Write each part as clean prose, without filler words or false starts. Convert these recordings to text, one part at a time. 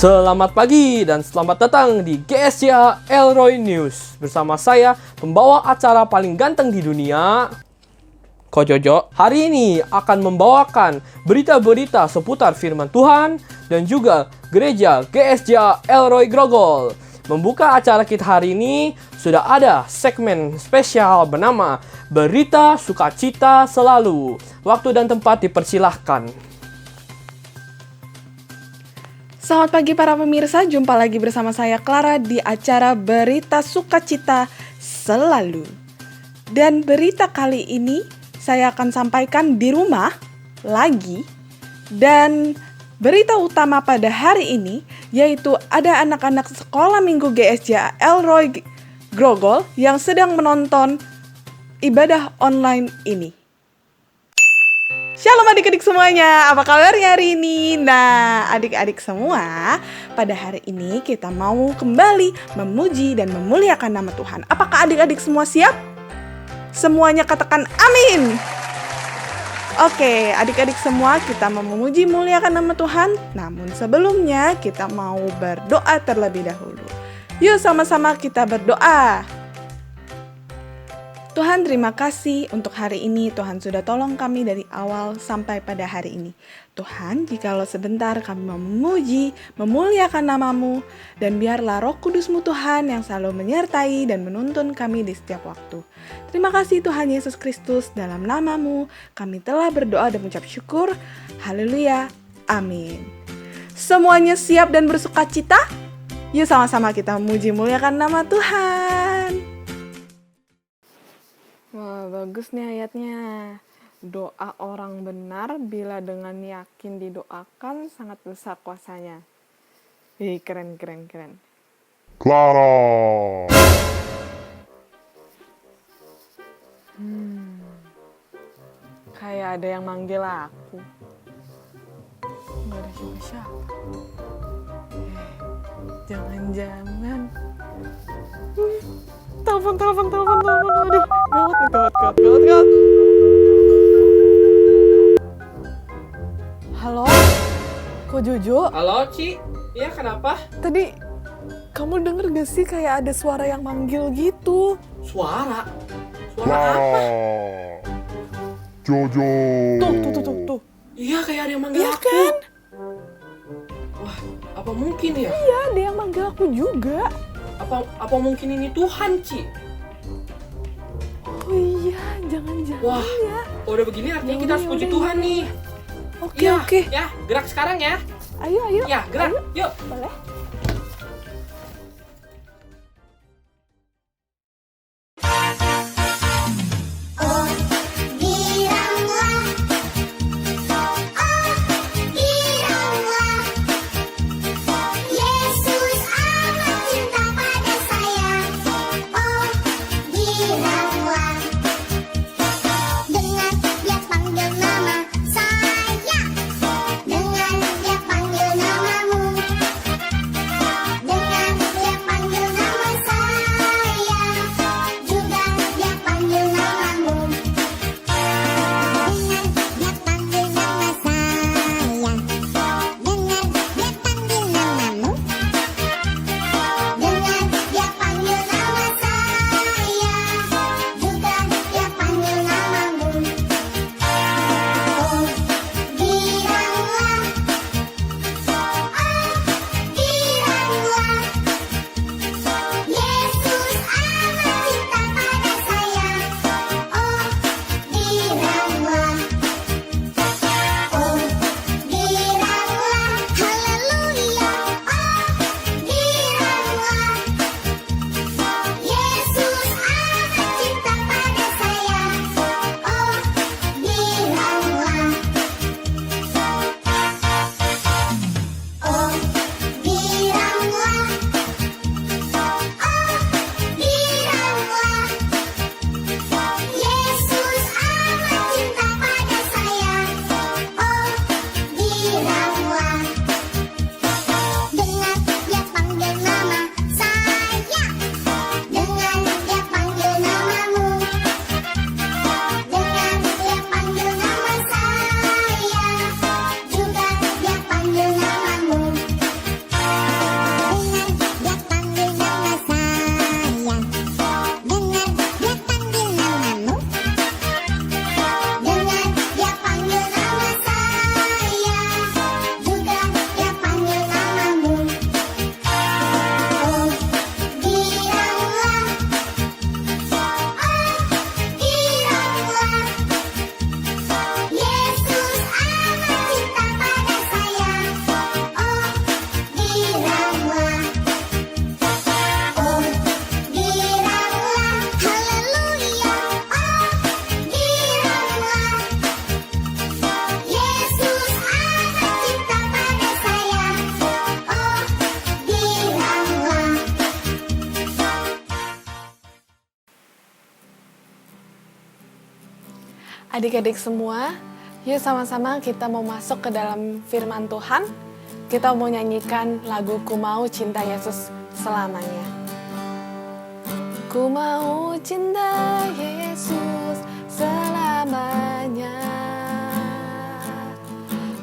Selamat pagi dan selamat datang di GSCA Elroy News. Bersama saya, pembawa acara paling ganteng di dunia, Ko Jojo. Hari ini akan membawakan berita-berita seputar firman Tuhan dan juga gereja GSCA Elroy Grogol. Membuka acara kita hari ini, sudah ada segmen spesial bernama Berita Sukacita Selalu. Waktu dan tempat dipersilahkan. Selamat pagi para pemirsa, jumpa lagi bersama saya Clara di acara Berita Sukacita Selalu. Dan berita kali ini saya akan sampaikan di rumah lagi. Dan berita utama pada hari ini yaitu ada anak-anak sekolah minggu GSCA Elroy Grogol yang sedang menonton ibadah online ini. Shalom adik-adik semuanya, apa kabarnya hari ini? Nah, adik-adik semua, pada hari ini kita mau kembali memuji dan memuliakan nama Tuhan. Apakah adik-adik semua siap? Semuanya katakan amin. Oke, adik-adik semua, kita mau memuji muliakan nama Tuhan. Namun sebelumnya kita mau berdoa terlebih dahulu. Yuk sama-sama kita berdoa. Tuhan, terima kasih untuk hari ini. Tuhan sudah tolong kami dari awal sampai pada hari ini. Tuhan, jikalau sebentar kami mau memuji, memuliakan nama-Mu, dan biarlah Roh Kudus-Mu Tuhan yang selalu menyertai dan menuntun kami di setiap waktu. Terima kasih Tuhan Yesus Kristus, dalam nama-Mu kami telah berdoa dan mengucap syukur. Haleluya, amin. Semuanya siap dan bersukacita? Yuk sama-sama kita memuji muliakan nama Tuhan. Wah, bagus nih ayatnya. Doa orang benar bila dengan yakin didoakan sangat besar kuasanya. Keren. Clara. Kayak ada yang manggil aku. Nggak ada siapa-siapa. Jangan-jangan. Telepon. Aduh, gawat. Halo? Ko Jojo? Halo, Ci. Iya, kenapa? Tadi kamu denger gak sih kayak ada suara yang manggil gitu? Suara Clara. apa? Jojo. Tuh. Iya, kayak ada yang manggil Iya aku. kan? Wah, apa mungkin ya? Iya, ada yang manggil aku juga. Apa mungkin ini Tuhan, Ci? Oh iya, jangan-jangan Wah, ya. udah begini artinya kita harus puji Yaudah. Tuhan nih. Oke. Ya, gerak sekarang ya. Ayo. Ya, gerak. Yuk. Boleh? Yesus amat cinta pada saya. Oh, giranglah. Dengan dia panggil nama saya. Dengan dia panggil namamu. Adik-adik semua, yuk sama-sama kita mau masuk ke dalam firman Tuhan. Kita mau nyanyikan lagu Ku Mau Cinta Yesus Selamanya. Ku mau cinta Yesus selamanya.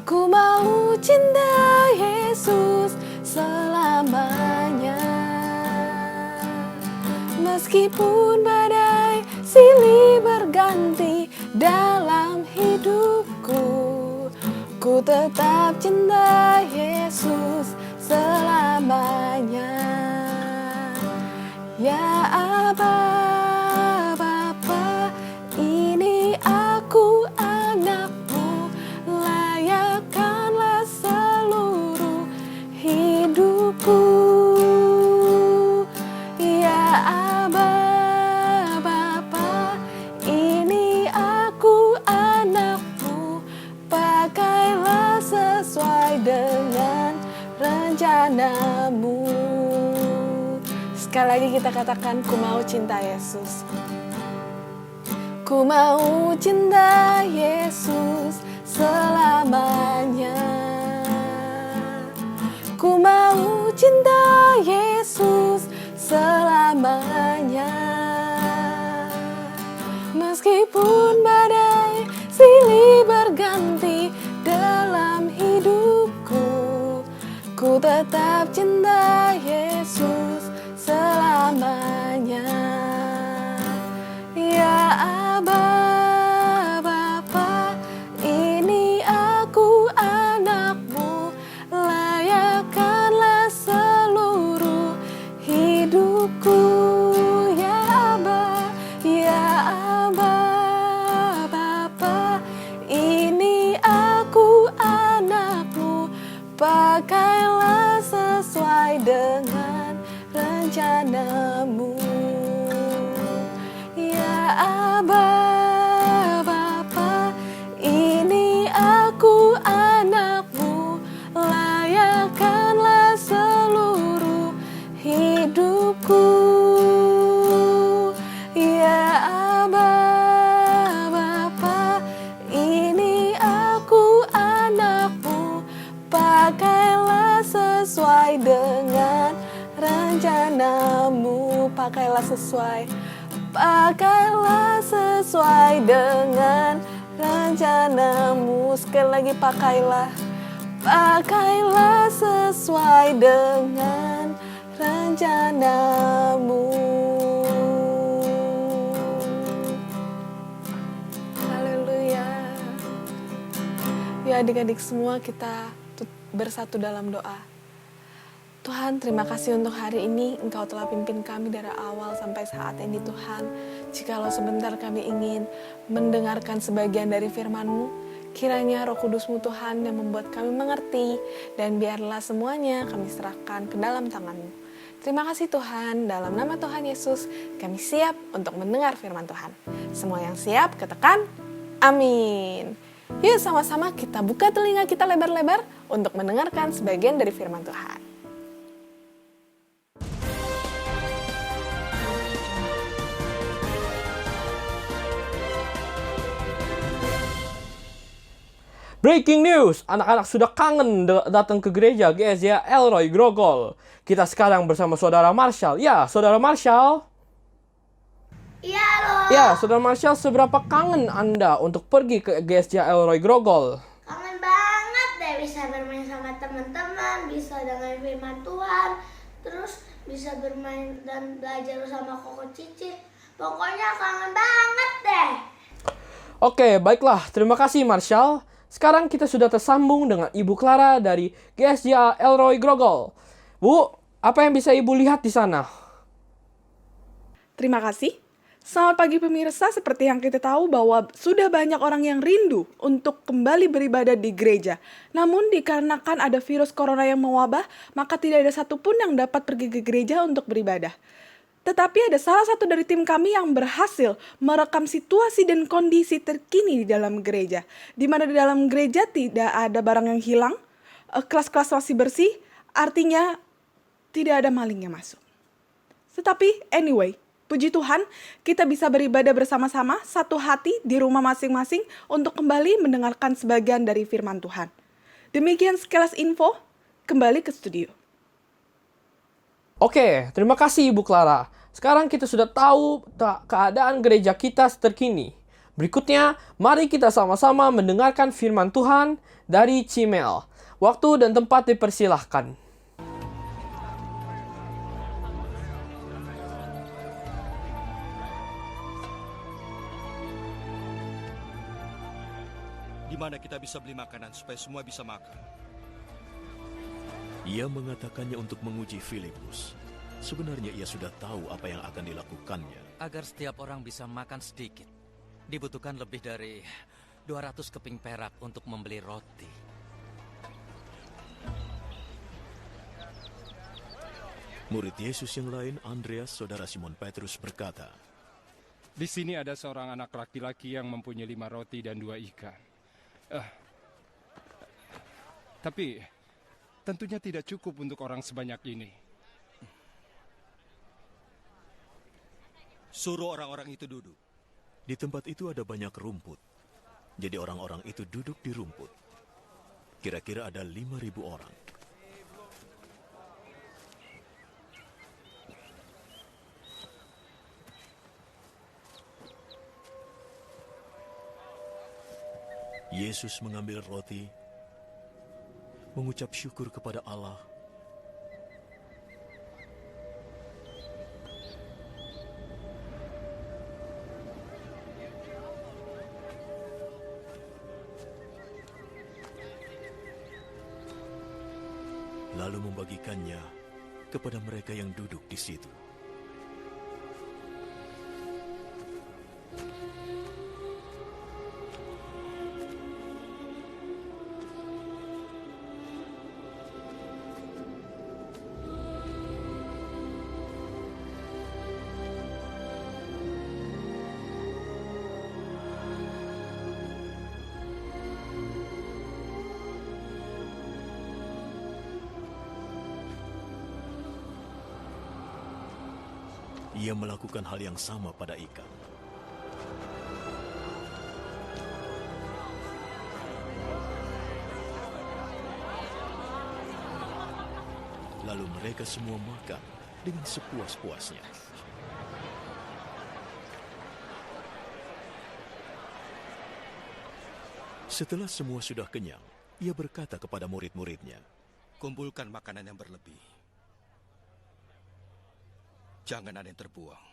Ku mau cinta Yesus selamanya. Meskipun badai silih berganti dalam hidupku, ku tetap cinta Yesus selamanya. Ya Aba, Bapa, ini aku anakmu, layakkanlah seluruh hidupku. Ya Aba, Bapa, ini aku anakmu, pakailah sesuai dengan rencanamu. Sekali lagi kita katakan, ku mau cinta Yesus. Ku mau cinta Yesus selamanya. Ku mau cinta Yesus selamanya. Meskipun badai silih berganti dalam hidupku, ku tetap cinta Yesus selamanya. Ya Aba, Bapa, ini aku anakmu, layakkanlah seluruh hidupku. Ya Aba, Bapa, ini aku anakmu, pakailah sesuai dengan rencanamu. Ya Aba, Bapa, ini aku anakmu, layakkanlah seluruh hidupku. Ya Aba, Bapa, ini aku anakmu, pakailah sesuai dengan rencanamu. Pakailah sesuai dengan rencanamu. Sekali lagi, pakailah sesuai dengan rencanamu. Haleluya. Ya adik-adik semua, kita bersatu dalam doa. Tuhan, terima kasih untuk hari ini. Engkau telah pimpin kami dari awal sampai saat ini, Tuhan. Jikalau sebentar kami ingin mendengarkan sebagian dari firman-Mu, kiranya Roh Kudus-Mu, Tuhan, yang membuat kami mengerti, dan biarlah semuanya kami serahkan ke dalam tangan-Mu. Terima kasih Tuhan, dalam nama Tuhan Yesus, kami siap untuk mendengar firman Tuhan. Semua yang siap, katakan amin. Yuk sama-sama kita buka telinga kita lebar-lebar untuk mendengarkan sebagian dari firman Tuhan. Breaking news, anak-anak sudah kangen datang ke gereja GSJA Elroy Grogol. Kita sekarang bersama Saudara Marshall. Ya, Saudara Marshall. Iya loh. Ya, Saudara Marshall, seberapa kangen Anda untuk pergi ke GSJA Elroy Grogol? Kangen banget deh, bisa bermain sama teman-teman, bisa dengar firman Tuhan, terus bisa bermain dan belajar sama Koko Cici. Pokoknya kangen banget deh. Oke, baiklah. Terima kasih Marshall. Sekarang kita sudah tersambung dengan Ibu Clara dari GSJA Elroy Grogol. Bu, apa yang bisa Ibu lihat di sana? Terima kasih. Selamat pagi pemirsa, seperti yang kita tahu bahwa sudah banyak orang yang rindu untuk kembali beribadah di gereja. Namun dikarenakan ada virus corona yang mewabah, maka tidak ada satupun yang dapat pergi ke gereja untuk beribadah. Tetapi ada salah satu dari tim kami yang berhasil merekam situasi dan kondisi terkini di dalam gereja. Di mana di dalam gereja tidak ada barang yang hilang, kelas-kelas masih bersih, artinya tidak ada maling yang masuk. Tetapi anyway, Puji Tuhan, kita bisa beribadah bersama-sama, satu hati di rumah masing-masing untuk kembali mendengarkan sebagian dari firman Tuhan. Demikian sekilas info, kembali ke studio. Oke, terima kasih Ibu Clara. Sekarang kita sudah tahu keadaan gereja kita terkini. Berikutnya, mari kita sama-sama mendengarkan firman Tuhan dari Cimel. Waktu dan tempat dipersilahkan. Di mana kita bisa beli makanan supaya semua bisa makan. Ia mengatakannya untuk menguji Filipus. Sebenarnya ia sudah tahu apa yang akan dilakukannya. Agar setiap orang bisa makan sedikit, dibutuhkan lebih dari 200 keping perak untuk membeli roti. Murid Yesus yang lain, Andreas, saudara Simon Petrus, berkata, Di sini ada seorang anak laki-laki yang mempunyai 5 roti dan 2 ikan. Tapi tentunya tidak cukup untuk orang sebanyak ini. Suruh orang-orang itu duduk. di tempat itu ada banyak rumput. Jadi orang-orang itu duduk di rumput. Kira-kira ada 5.000 orang. Yesus mengambil roti, mengucap syukur kepada Allah, lalu membagikannya kepada mereka yang duduk di situ. Ia melakukan hal yang sama pada ikan. Lalu mereka semua makan dengan sepuas-puasnya. Setelah semua sudah kenyang, ia berkata kepada murid-muridnya, Kumpulkan makanan yang berlebih. Jangan ada yang terbuang.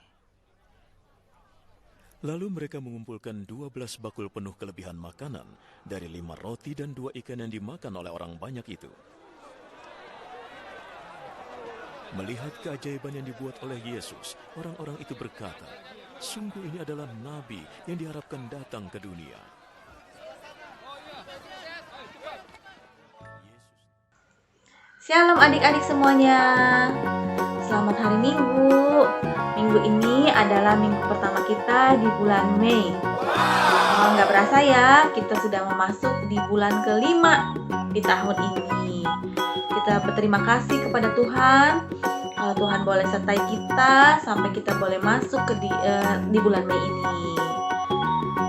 Lalu mereka mengumpulkan 12 bakul penuh kelebihan makanan dari 5 roti dan 2 ikan yang dimakan oleh orang banyak itu. Melihat keajaiban yang dibuat oleh Yesus, orang-orang itu berkata, sungguh ini adalah nabi yang diharapkan datang ke dunia. Shalom adik-adik semuanya. Selamat hari Minggu. Minggu ini adalah minggu pertama kita di bulan Mei. Nggak berasa ya, kita sudah masuk di bulan kelima di tahun ini. Kita berterima kasih kepada Tuhan. Kalau Tuhan boleh sertai kita sampai kita boleh masuk di bulan Mei ini.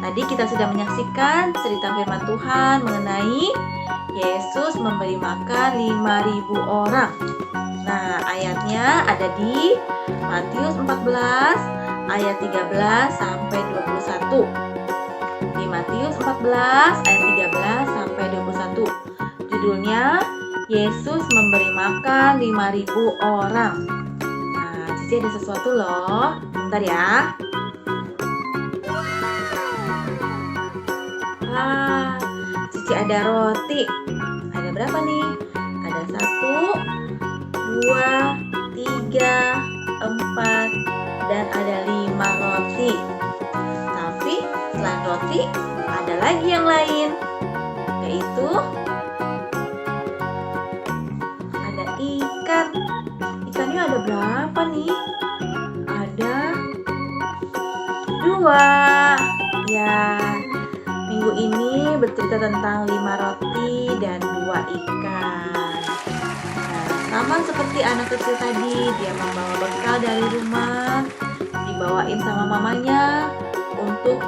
Tadi kita sudah menyaksikan cerita firman Tuhan mengenai Yesus memberi makan 5.000 orang. Nah, ayatnya ada di Matius 14 ayat 13 sampai 21. Di Matius 14 ayat 13 sampai 21. Judulnya Yesus memberi makan 5.000 orang. Nah, Cici ada sesuatu loh. Bentar ya. Cici ada roti. Ada berapa nih? Ada 1, 2, 3, 4, dan ada 5 roti. Tapi selain roti, ada lagi yang lain, yaitu ada ikan. Ikannya ada berapa nih? Ada 2. Ya, minggu ini bercerita tentang 5 roti dan 2 ikan. Sama seperti anak kecil tadi, dia membawa bekal dari rumah, dibawain sama mamanya untuk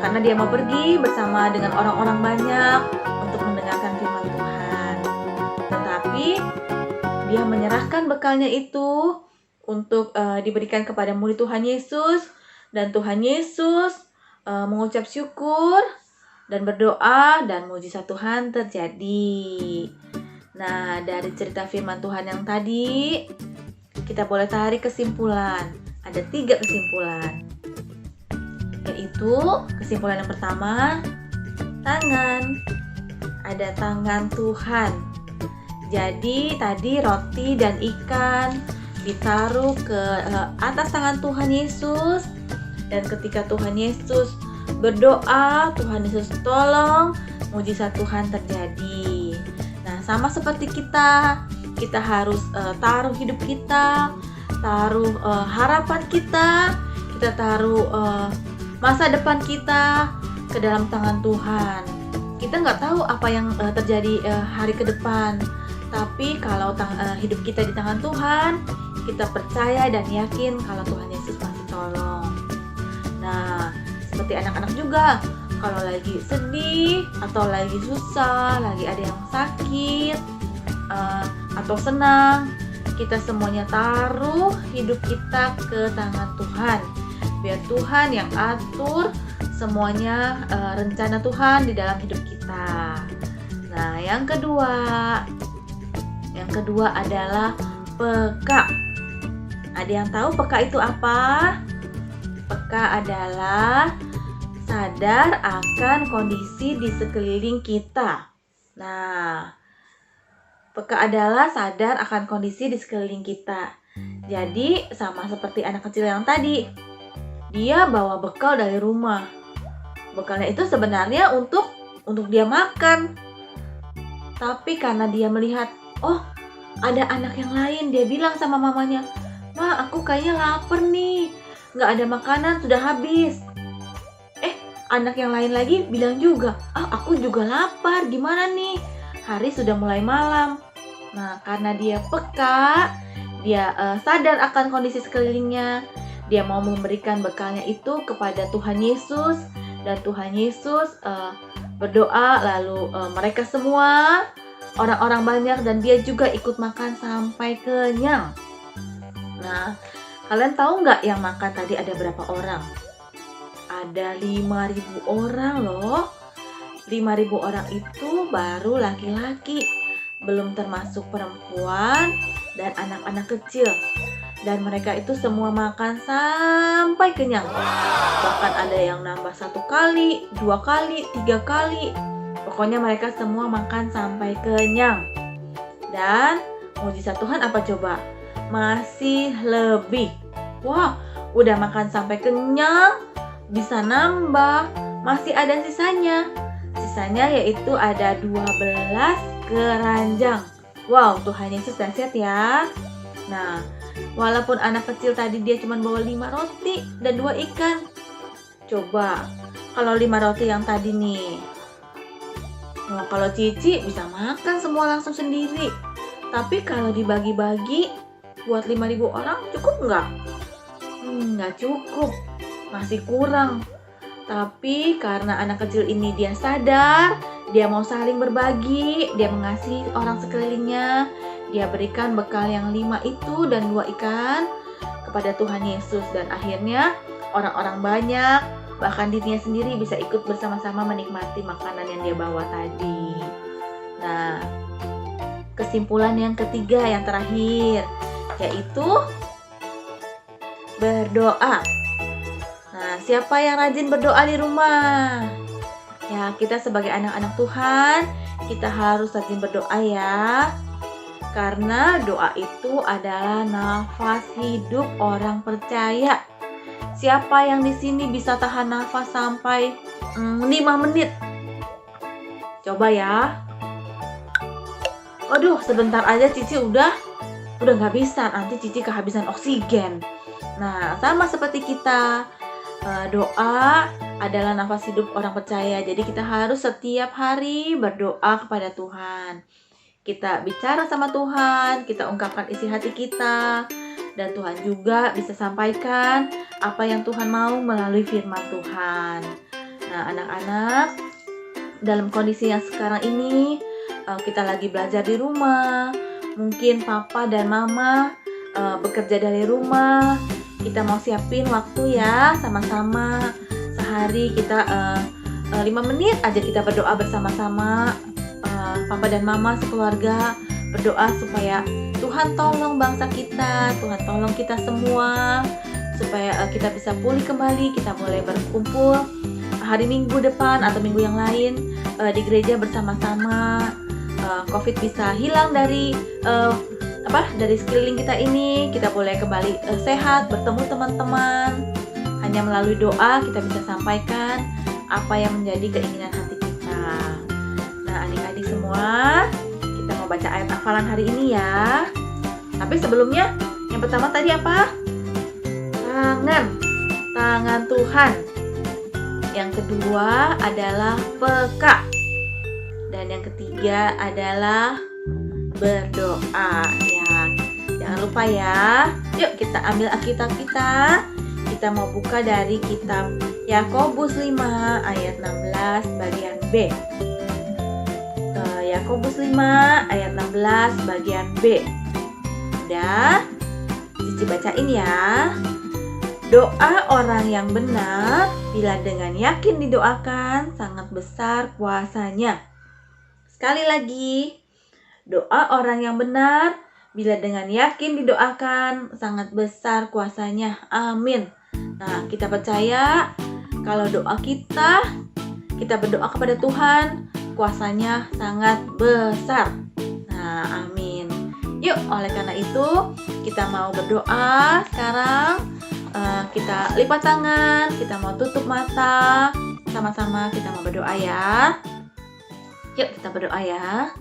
karena dia mau pergi bersama dengan orang-orang banyak untuk mendengarkan firman Tuhan. Tetapi dia menyerahkan bekalnya itu untuk diberikan kepada murid Tuhan Yesus, dan Tuhan Yesus mengucap syukur dan berdoa, dan mujizat Tuhan terjadi. Nah, dari cerita firman Tuhan yang tadi kita boleh tarik kesimpulan. Ada 3 kesimpulan, yaitu kesimpulan yang pertama, tangan. Ada tangan Tuhan. Jadi tadi roti dan ikan ditaruh ke atas tangan Tuhan Yesus, dan ketika Tuhan Yesus berdoa, Tuhan Yesus tolong, mujizat Tuhan terjadi. Nah, sama seperti kita harus taruh hidup kita, taruh harapan kita taruh masa depan kita ke dalam tangan Tuhan. Kita nggak tahu apa yang terjadi hari ke depan, tapi kalau hidup kita di tangan Tuhan, kita percaya dan yakin kalau Tuhan Yesus pasti tolong. Nah, seperti anak-anak juga, kalau lagi sedih atau lagi susah, lagi ada yang sakit atau senang, kita semuanya taruh hidup kita ke tangan Tuhan. Biar Tuhan yang atur semuanya, rencana Tuhan di dalam hidup kita. Nah, yang kedua adalah peka. Ada yang tahu peka itu apa? Peka adalah sadar akan kondisi di sekeliling kita. Nah, peka adalah sadar akan kondisi di sekeliling kita. Jadi sama seperti anak kecil yang tadi, dia bawa bekal dari rumah. Bekalnya itu sebenarnya untuk dia makan. Tapi karena dia melihat, oh ada anak yang lain, dia bilang sama mamanya, "Ma, aku kayaknya lapar nih, nggak ada makanan, sudah habis." Anak yang lain lagi bilang juga, aku juga lapar, gimana nih? Hari sudah mulai malam. Nah, karena dia peka, dia sadar akan kondisi sekelilingnya, dia mau memberikan bekalnya itu kepada Tuhan Yesus, dan Tuhan Yesus berdoa, lalu mereka semua, orang-orang banyak, dan dia juga ikut makan sampai kenyang. Nah, kalian tahu nggak yang makan tadi ada berapa orang? Ada 5.000 orang loh. 5.000 orang itu baru laki-laki, belum termasuk perempuan dan anak-anak kecil. Dan mereka itu semua makan sampai kenyang. Bahkan ada yang nambah 1 kali, 2 kali, 3 kali. Pokoknya mereka semua makan sampai kenyang. Dan mujizat Tuhan apa coba? Masih lebih. Wah, udah makan sampai kenyang, bisa nambah, masih ada sisanya. Sisanya yaitu ada 12 keranjang. Wow, Tuhan Yesus dahsyat ya. Nah, walaupun anak kecil tadi dia cuma bawa 5 roti dan 2 ikan. Coba, kalau 5 roti yang tadi nih. Nah, kalau Cici bisa makan semua langsung sendiri. Tapi kalau dibagi-bagi buat 5.000 orang cukup nggak? Nggak cukup. Masih kurang. Tapi karena anak kecil ini dia sadar, dia mau saling berbagi, dia mengasihi orang sekelilingnya, dia berikan bekal yang 5 itu dan 2 ikan kepada Tuhan Yesus, dan akhirnya orang-orang banyak, bahkan dirinya sendiri bisa ikut bersama-sama menikmati makanan yang dia bawa tadi. Nah, kesimpulan yang ketiga, yang terakhir, yaitu berdoa. Nah, siapa yang rajin berdoa di rumah? Ya, kita sebagai anak-anak Tuhan, kita harus rajin berdoa ya. Karena doa itu adalah nafas hidup orang percaya. Siapa yang di sini bisa tahan nafas sampai 5 menit? Coba ya. Waduh, sebentar aja Cici udah nggak bisa. Nanti Cici kehabisan oksigen. Nah, sama seperti kita. Doa adalah nafas hidup orang percaya. Jadi kita harus setiap hari berdoa kepada Tuhan. Kita bicara sama Tuhan, kita ungkapkan isi hati kita. dan Tuhan juga bisa sampaikan apa yang Tuhan mau melalui firman Tuhan. Nah, anak-anak, dalam kondisi yang sekarang ini kita lagi belajar di rumah. Mungkin papa dan mama bekerja dari rumah. Kita mau siapin waktu ya sama-sama. Sehari kita 5 menit aja kita berdoa bersama-sama. Papa dan mama sekeluarga berdoa supaya Tuhan tolong bangsa kita, Tuhan tolong kita semua, supaya kita bisa pulih kembali, kita boleh berkumpul hari Minggu depan atau minggu yang lain di gereja bersama-sama. COVID bisa hilang dari sekeliling kita ini, kita boleh kembali sehat, bertemu teman-teman. Hanya melalui doa kita bisa sampaikan apa yang menjadi keinginan hati kita. Nah, adik-adik semua, kita mau baca ayat hafalan hari ini ya. Tapi sebelumnya, yang pertama tadi apa? Tangan Tuhan. Yang kedua adalah peka. Dan yang ketiga adalah berdoa ya. Jangan lupa ya. Yuk kita ambil Alkitab kita. Kita mau buka dari kitab Yakobus 5 ayat 16 bagian B. Yakobus 5 ayat 16 bagian B. Udah? Cici bacain ya. Doa orang yang benar bila dengan yakin didoakan sangat besar kuasanya. Sekali lagi, doa orang yang benar bila dengan yakin didoakan sangat besar kuasanya. Amin. Nah, kita percaya kalau doa kita berdoa kepada Tuhan, kuasanya sangat besar. Nah, amin. Yuk, oleh karena itu kita mau berdoa sekarang. Kita lipat tangan, kita mau tutup mata. Sama-sama kita mau berdoa ya. Yuk kita berdoa ya.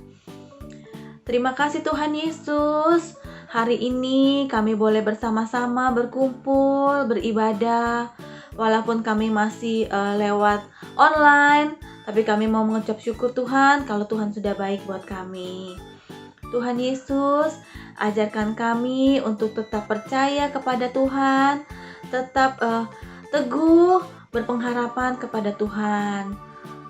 Terima kasih Tuhan Yesus. Hari ini kami boleh bersama-sama berkumpul, beribadah. Walaupun kami masih lewat online, tapi kami mau mengucap syukur Tuhan kalau Tuhan sudah baik buat kami. Tuhan Yesus, ajarkan kami untuk tetap percaya kepada Tuhan, tetap teguh berpengharapan kepada Tuhan.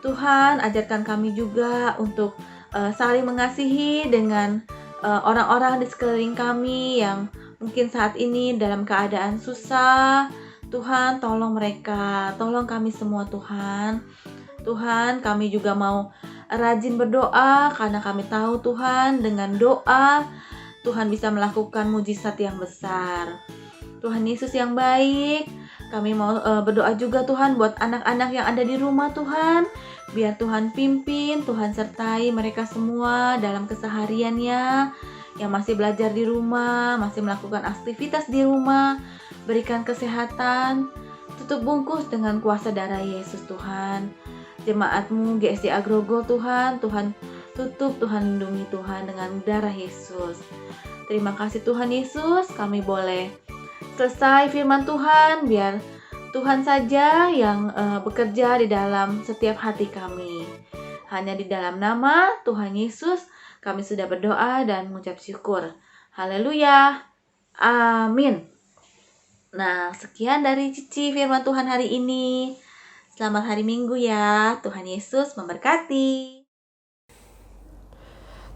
Tuhan, ajarkan kami juga untuk saling mengasihi dengan orang-orang di sekeliling kami yang mungkin saat ini dalam keadaan susah. Tuhan, tolong mereka, tolong kami semua Tuhan. Tuhan, kami juga mau rajin berdoa karena kami tahu Tuhan, dengan doa Tuhan bisa melakukan mujizat yang besar. Tuhan Yesus yang baik, kami mau berdoa juga Tuhan buat anak-anak yang ada di rumah Tuhan. Biar Tuhan pimpin, Tuhan sertai mereka semua dalam kesehariannya, yang masih belajar di rumah, masih melakukan aktivitas di rumah. Berikan kesehatan, tutup bungkus dengan kuasa darah Yesus Tuhan. Jemaat-Mu GSD Agrogo Tuhan, Tuhan tutup, Tuhan lindungi Tuhan dengan darah Yesus. Terima kasih Tuhan Yesus, kami boleh selesai firman Tuhan, biar Tuhan saja yang bekerja di dalam setiap hati kami. Hanya di dalam nama Tuhan Yesus kami sudah berdoa dan mengucap syukur. Haleluya. Amin. Nah, sekian dari Cici firman Tuhan hari ini. Selamat hari Minggu ya. Tuhan Yesus memberkati.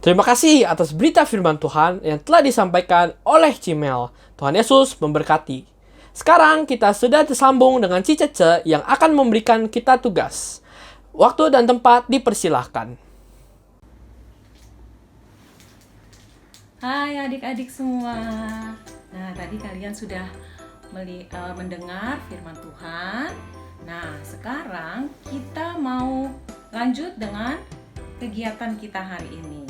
Terima kasih atas berita firman Tuhan yang telah disampaikan oleh Cimel. Tuhan Yesus memberkati. Sekarang kita sudah tersambung dengan Cicece yang akan memberikan kita tugas. Waktu dan tempat dipersilahkan. Hai adik-adik semua. Nah, tadi kalian sudah mendengar firman Tuhan. Nah, sekarang kita mau lanjut dengan kegiatan kita hari ini.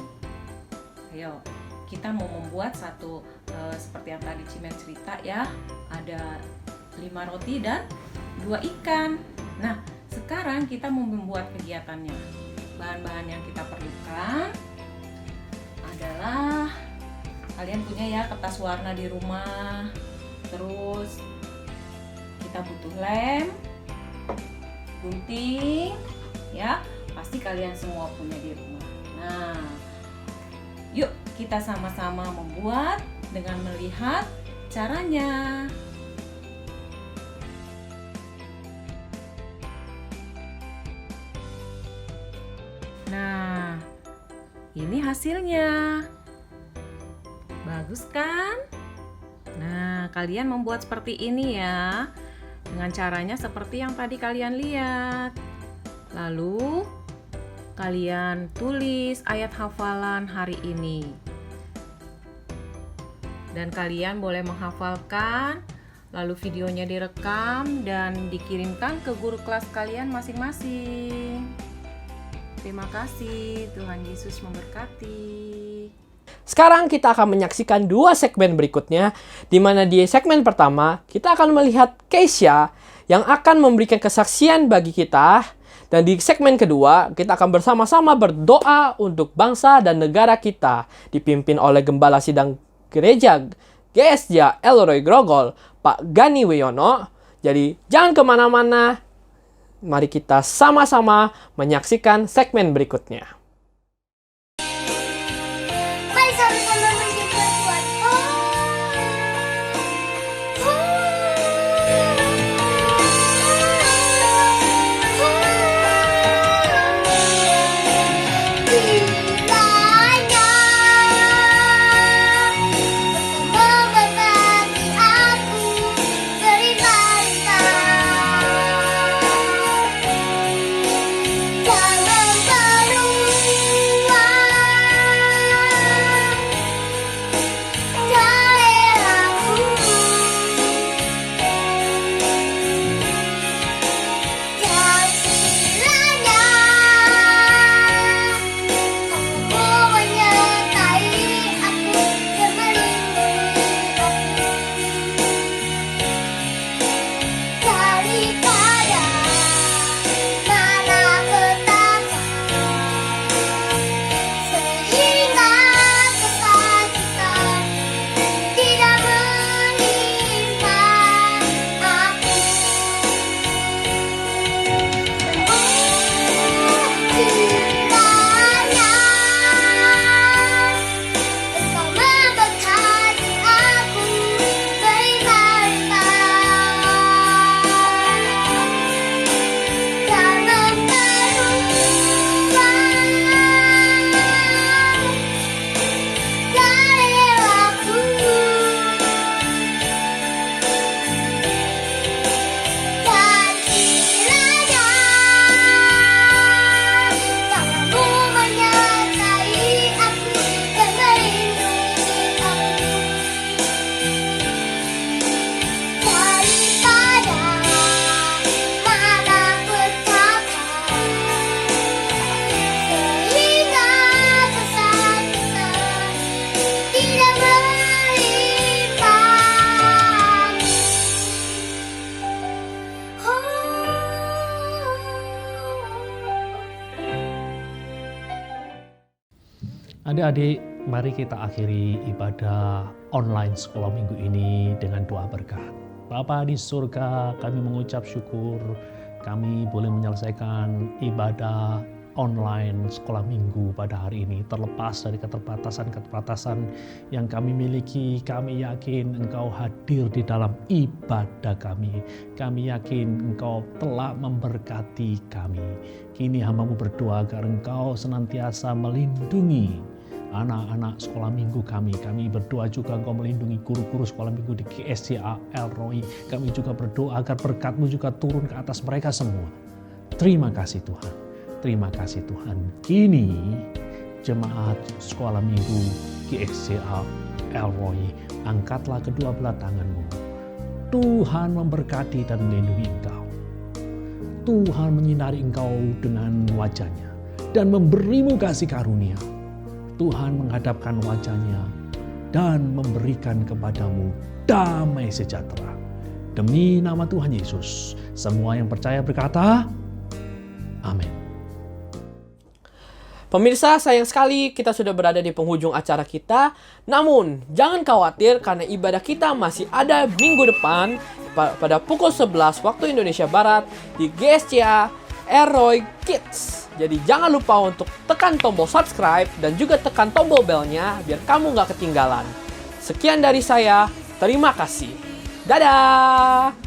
Ayo, kita mau membuat satu seperti yang tadi Cimel cerita ya. Ada 5 roti dan 2 ikan. Nah, sekarang kita mau membuat kegiatannya. Bahan-bahan yang kita perlukan adalah kalian punya ya kertas warna di rumah. Terus kita butuh lem, gunting, ya pasti kalian semua punya di rumah. Nah, yuk kita sama-sama membuat dengan melihat caranya. Nah, ini hasilnya. Bagus kan? Nah, kalian membuat seperti ini ya. Dengan caranya seperti yang tadi kalian lihat. Lalu, kalian tulis ayat hafalan hari ini. Dan kalian boleh menghafalkan, lalu videonya direkam dan dikirimkan ke guru kelas kalian masing-masing. Terima kasih, Tuhan Yesus memberkati. Sekarang kita akan menyaksikan dua segmen berikutnya, di mana di segmen pertama kita akan melihat Keisha yang akan memberikan kesaksian bagi kita, dan di segmen kedua kita akan bersama-sama berdoa untuk bangsa dan negara kita, dipimpin oleh Gembala Sidang Gereja GSJ Elroy Grogol, Pak Gani Wiono. Jadi jangan kemana-mana, mari kita sama-sama menyaksikan segmen berikutnya. Mari sama-sama menyembah Tuhan. Adik-adik, mari kita akhiri ibadah online sekolah minggu ini dengan doa berkat. Bapa di surga, kami mengucap syukur kami boleh menyelesaikan ibadah online sekolah minggu pada hari ini. Terlepas dari keterbatasan-keterbatasan yang kami miliki, kami yakin Engkau hadir di dalam ibadah kami. Kami yakin Engkau telah memberkati kami. Kini hamba-Mu berdoa agar Engkau senantiasa melindungi anak-anak sekolah minggu kami. Kami berdoa juga Engkau melindungi guru-guru sekolah minggu di GSJ Elroy. Kami juga berdoa agar berkat-Mu juga turun ke atas mereka semua. Terima kasih Tuhan. Terima kasih Tuhan. Kini jemaat sekolah minggu GSJ Elroy, angkatlah kedua belah tangan-Mu. Tuhan memberkati dan melindungi Engkau. Tuhan menyinari Engkau dengan wajah-Nya dan memberi-Mu kasih karunia. Tuhan menghadapkan wajah-Nya dan memberikan kepadamu damai sejahtera. Demi nama Tuhan Yesus, semua yang percaya berkata, amin. Pemirsa, sayang sekali kita sudah berada di penghujung acara kita. Namun, jangan khawatir karena ibadah kita masih ada minggu depan pada pukul 11 waktu Indonesia Barat di GSCA Elroy Kids. Jadi jangan lupa untuk tekan tombol subscribe dan juga tekan tombol belnya biar kamu nggak ketinggalan. Sekian dari saya, Terima kasih. Dadah!